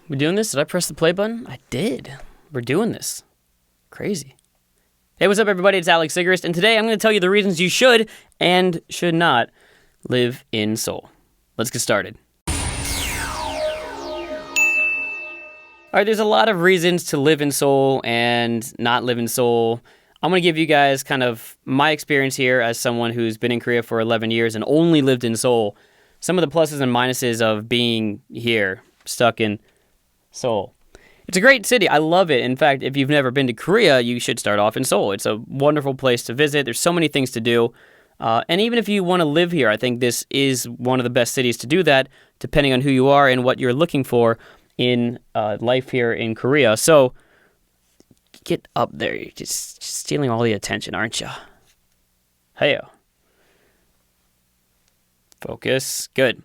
We doing this? Did I press the play button? I did. We're doing this. Crazy. Hey, what's up, everybody? It's Alex Sigrist, and today I'm going to tell you the reasons you should and should not live in Seoul. Let's get started. All right, there's a lot of reasons to live in Seoul and not live in Seoul. I'm going to give you guys kind of my experience here as someone who's been in Korea for 11 years and only lived in Seoul. Some of the pluses and minuses of being here, stuck in Seoul. It's a great city. I love it. In fact, if you've never been to Korea, you should start off in Seoul. It's a wonderful place to visit. There's so many things to do. And even if you want to live here, I think this is one of the best cities to do that, depending on who you are and what you're looking for in life here in Korea. So get up there. You're just stealing all the attention, aren't you? Heyo. Focus. Good.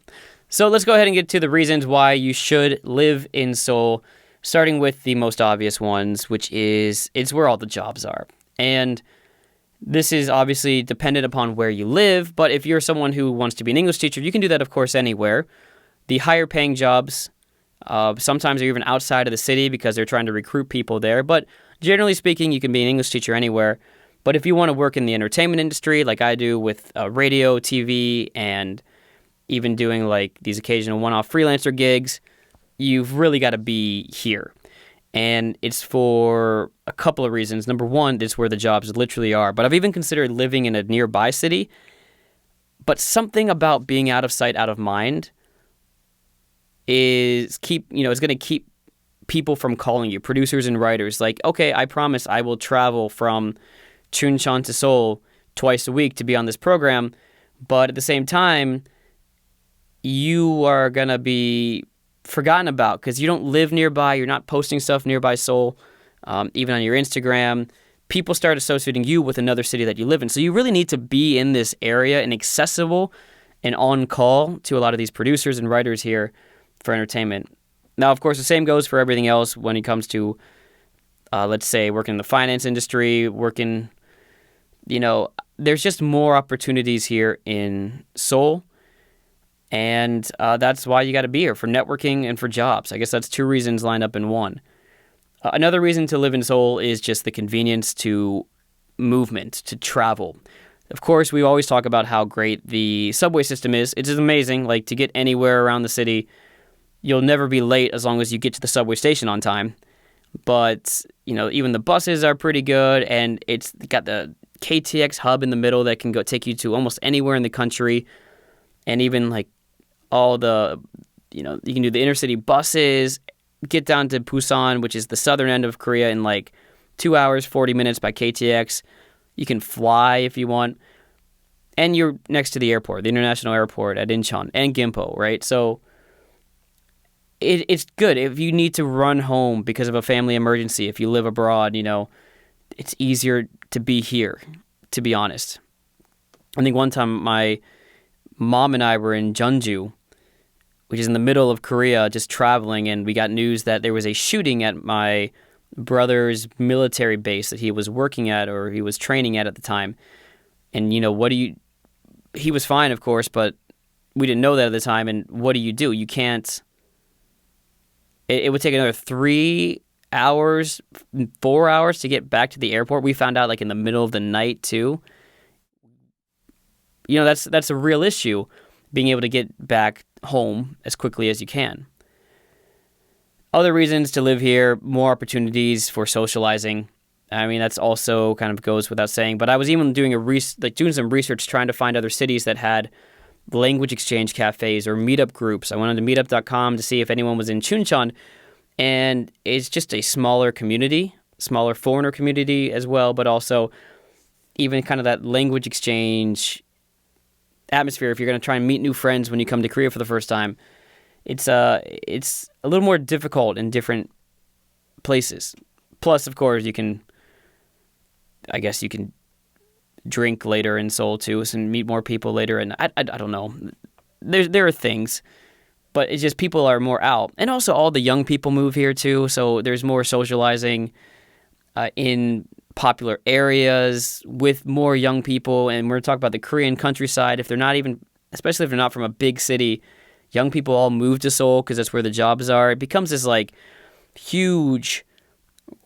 So let's go ahead and get to the reasons why you should live in Seoul, starting with the most obvious ones, which is it's where all the jobs are. And this is obviously dependent upon where you live, but if you're someone who wants to be an English teacher, you can do that, of course, anywhere. The higher paying jobs sometimes are even outside of the city because they're trying to recruit people there, but generally speaking, you can be an English teacher anywhere. But if you want to work in the entertainment industry, like I do with radio, TV, and even doing like these occasional one-off freelancer gigs, you've really got to be here. And it's for a couple of reasons. Number one, it's where the jobs literally are. But I've even considered living in a nearby city. But something about being out of sight, out of mind is it's going to keep people from calling you, producers and writers. Like, okay, I promise I will travel from Chuncheon to Seoul twice a week to be on this program. But at the same time, you are going to be forgotten about because you don't live nearby. You're not posting stuff nearby Seoul, even on your Instagram. People start associating you with another city that you live in. So you really need to be in this area and accessible and on call to a lot of these producers and writers here for entertainment. Now, of course, the same goes for everything else when it comes to, let's say, working in the finance industry, there's just more opportunities here in Seoul. And that's why you got to be here, for networking and for jobs. I guess that's two reasons lined up in one. Another reason to live in Seoul is just the convenience to movement, to travel. Of course, we always talk about how great the subway system is. It's amazing. Like, to get anywhere around the city, you'll never be late as long as you get to the subway station on time. But, even the buses are pretty good, and it's got the KTX hub in the middle that can go take you to almost anywhere in the country. And even like all the, you can do the intercity buses, get down to Busan, which is the southern end of Korea, in like 2 hours, 40 minutes by KTX. You can fly if you want. And you're next to the airport, the international airport at Incheon and Gimpo, right? So it's good. If you need to run home because of a family emergency, if you live abroad, it's easier to be here, to be honest. I think one time my mom and I were in Jeonju, which is in the middle of Korea, just traveling, and we got news that there was a shooting at my brother's military base that he was working at or he was training at the time. And, he was fine, of course, but we didn't know that at the time, and what do? You can't, it would take another 3 hours, 4 hours to get back to the airport. We found out like in the middle of the night too. That's a real issue, being able to get back home as quickly as you can. Other reasons to live here, more opportunities for socializing. I mean, that's also kind of goes without saying, but I was even doing some research trying to find other cities that had language exchange cafes or meetup groups. I went onto meetup.com to see if anyone was in Chuncheon, and it's just a smaller community, smaller foreigner community as well, but also even kind of that language exchange atmosphere. If you're going to try and meet new friends when you come to Korea for the first time, it's a little more difficult in different places. Plus, of course, you can drink later in Seoul too, and meet more people later. And I don't know, there are things, but it's just people are more out, and also all the young people move here too. So there's more socializing in popular areas with more young people. And we're talking about the Korean countryside. If they're not even, especially if they're not from a big city, Young people all move to Seoul because that's where the jobs are. It becomes this like huge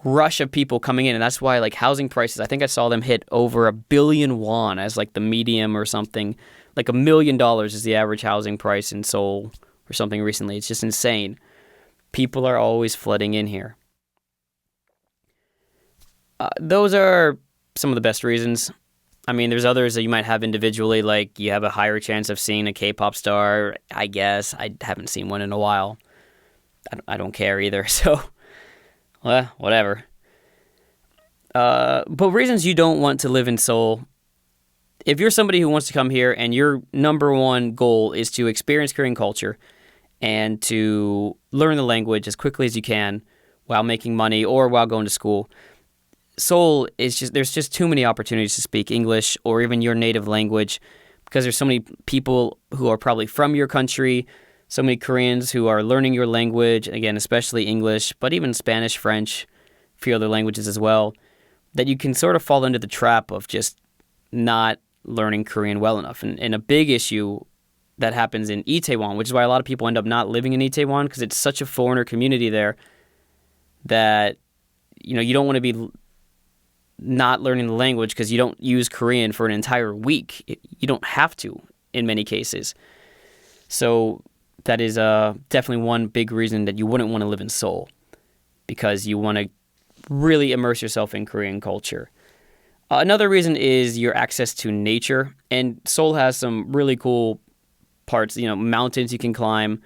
rush of people coming in, and that's why like housing prices, I think I saw them hit over 1 billion won as like the medium or something. Like $1 million is the average housing price in Seoul or something recently. It's just insane. People are always flooding in here. Those are some of the best reasons. I mean, there's others that you might have individually, like you have a higher chance of seeing a K-pop star, I guess. I haven't seen one in a while. I don't care either, so, well, whatever. But reasons you don't want to live in Seoul, if you're somebody who wants to come here and your number one goal is to experience Korean culture and to learn the language as quickly as you can while making money or while going to school, Seoul is there's just too many opportunities to speak English or even your native language because there's so many people who are probably from your country, so many Koreans who are learning your language, again, especially English, but even Spanish, French, a few other languages as well, that you can sort of fall into the trap of just not learning Korean well enough. And a big issue that happens in Itaewon, which is why a lot of people end up not living in Itaewon because it's such a foreigner community there that, you don't want to be not learning the language because you don't use Korean for an entire week. You don't have to in many cases. So that is definitely one big reason that you wouldn't want to live in Seoul because you want to really immerse yourself in Korean culture. Another reason is your access to nature. And Seoul has some really cool parts, mountains you can climb.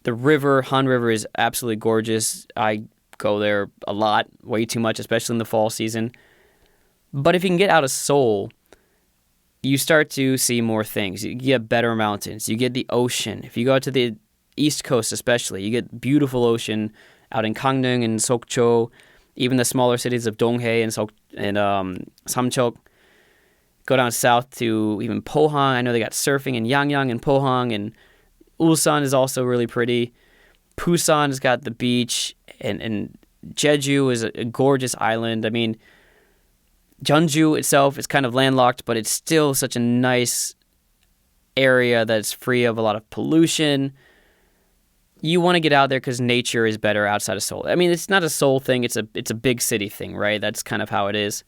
The river, Han River, is absolutely gorgeous. I go there a lot, way too much, especially in the fall season. But if you can get out of Seoul, you start to see more things. You get better mountains. You get the ocean. If you go out to the East Coast especially, you get beautiful ocean out in Gangneung and Sokcho, even the smaller cities of Donghae and Samcheok. Go down south to even Pohang. I know they got surfing in Yangyang and Pohang, and Ulsan is also really pretty. Busan has got the beach, and Jeju is a gorgeous island. I mean, Jeonju itself is kind of landlocked, but it's still such a nice area that's free of a lot of pollution. You want to get out there because nature is better outside of Seoul. I mean, it's not a Seoul thing. It's a big city thing, right? That's kind of how it is.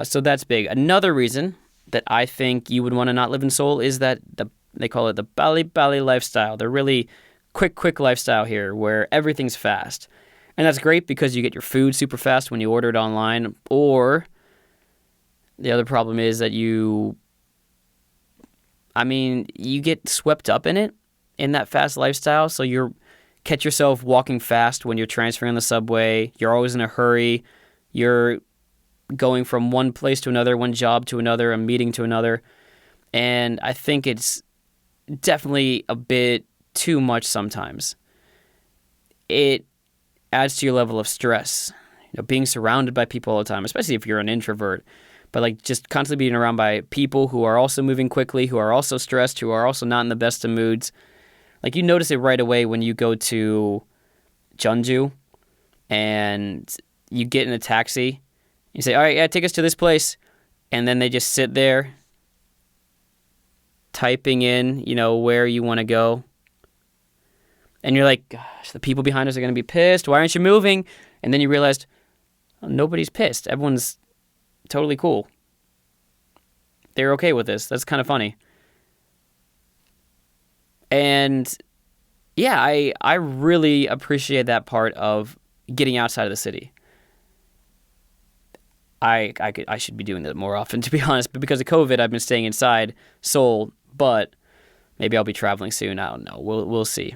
So that's big. Another reason that I think you would want to not live in Seoul is that they call it the Bali lifestyle. The really quick lifestyle here where everything's fast. And that's great because you get your food super fast when you order it online. Or the other problem is that you get swept up in it, in that fast lifestyle. So you catch yourself walking fast when you're transferring on the subway. You're always in a hurry. You're going from one place to another, one job to another, a meeting to another. And I think it's definitely a bit too much sometimes. It adds to your level of stress. Being surrounded by people all the time, especially if you're an introvert. But like just constantly being around by people who are also moving quickly, who are also stressed, who are also not in the best of moods. Like you notice it right away when you go to Jeonju and you get in a taxi. You say, all right, yeah, take us to this place. And then they just sit there typing in, where you want to go. And you're like, gosh, the people behind us are going to be pissed. Why aren't you moving? And then you realized, oh, nobody's pissed. Everyone's totally cool. They're okay with this. That's kind of funny. And yeah, I really appreciate that part of getting outside of the city. I should be doing that more often, to be honest. But because of COVID, I've been staying inside Seoul. But maybe I'll be traveling soon. I don't know. We'll see.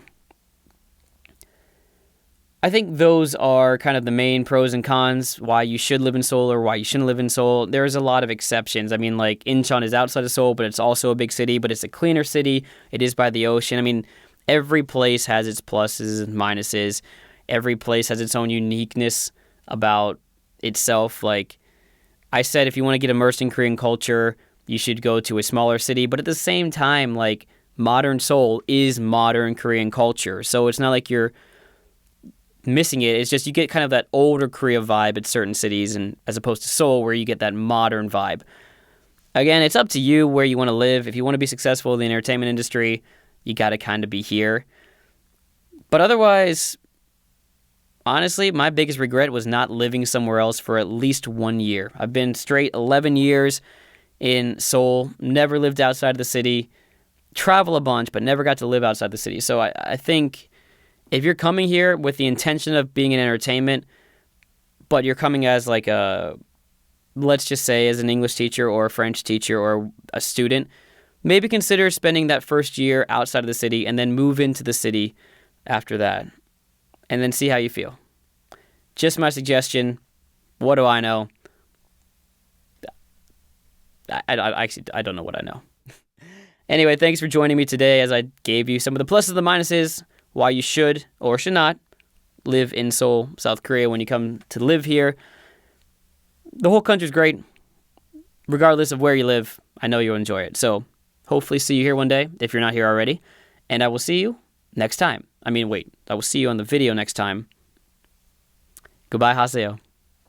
I think those are kind of the main pros and cons, why you should live in Seoul or why you shouldn't live in Seoul. There's a lot of exceptions. I mean, like Incheon is outside of Seoul, but it's also a big city, but it's a cleaner city. It is by the ocean. I mean, every place has its pluses and minuses. Every place has its own uniqueness about itself. Like I said, if you want to get immersed in Korean culture, you should go to a smaller city. But at the same time, like modern Seoul is modern Korean culture. So it's not like you're missing it. It's just you get kind of that older Korea vibe at certain cities, and as opposed to Seoul where you get that modern vibe. Again, it's up to you where you want to live. If you want to be successful in the entertainment industry, you got to kind of be here. But otherwise, honestly, my biggest regret was not living somewhere else for at least 1 year. I've been straight 11 years in Seoul, never lived outside of the city, travel a bunch, but never got to live outside the city. So I think if you're coming here with the intention of being in entertainment, but you're coming as like let's just say as an English teacher or a French teacher or a student, maybe consider spending that first year outside of the city and then move into the city after that and then see how you feel. Just my suggestion. What do I know? I don't know what I know. Anyway, thanks for joining me today as I gave you some of the pluses and the minuses, why you should or should not live in Seoul, South Korea when you come to live here. The whole country's great. Regardless of where you live, I know you'll enjoy it. So hopefully see you here one day if you're not here already. And I will see you next time. I will see you on the video next time. Goodbye Haseyo.